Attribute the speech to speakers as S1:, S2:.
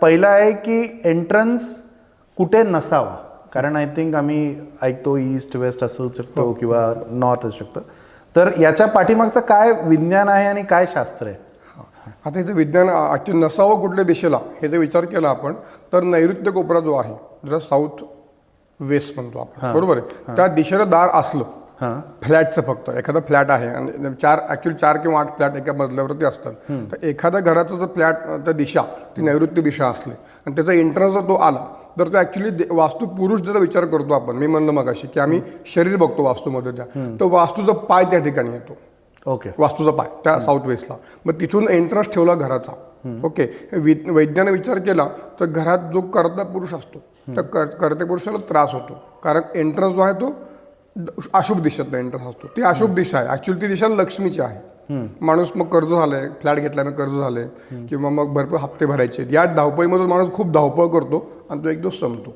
S1: पहिला आहे की एंट्रन्स कुठे नसावा, कारण आय थिंक आम्ही ऐकतो ईस्ट वेस्ट असू शकतो किंवा नॉर्थ असू शकतं, तर याच्या पाठीमागचं काय विज्ञान आहे आणि काय शास्त्र आहे?
S2: आता याचं विज्ञान ॲक्च्युली नसावं कुठल्या दिशेला हे जर विचार केला आपण तर नैऋत्य कोपरा जो आहे, जरा साऊथ वेस्ट म्हणतो आपण, बरोबर आहे, त्या दिशेला दार असलं फ्लॅटचं, फक्त एखादा फ्लॅट आहे आणि चार किंवा 8 फ्लॅट एका मजल्यावरती असतात, तर एखाद्या घराचं जर फ्लॅट त्या दिशा ती नैऋत्य दिशा असली आणि त्याचा एंट्रन्स जर तो आला तर तो ॲक्च्युली वास्तुपुरुष ज्याचा विचार करतो आपण, मी म्हणलं मगाशी की आम्ही शरीर बघतो वास्तूमध्ये, त्या तो वास्तूचा पाय त्या ठिकाणी येतो. ओके, वास्तूचा पाय त्या साऊथ वेस्टला, मग तिथून एंट्रन्स ठेवला घराचा. ओके, वैज्ञानिक विचार केला तर घरात जो कर्ता पुरुष असतो त्या कर्ते पुरुषाला त्रास होतो, कारण एंट्रन्स जो आहे तो अशुभ दिशेतला एंट्रन्स असतो, ती अशुभ दिशा आहे. ॲक्च्युली ती दिशा लक्ष्मीची आहे. माणूस मग कर्ज झालंय, फ्लॅट घेतल्याने कर्ज झाले किंवा मग भरपूर हप्ते भरायचे, या धावपळीमधून माणूस खूप धावपळ करतो आणि तो एक दिवस संपतो.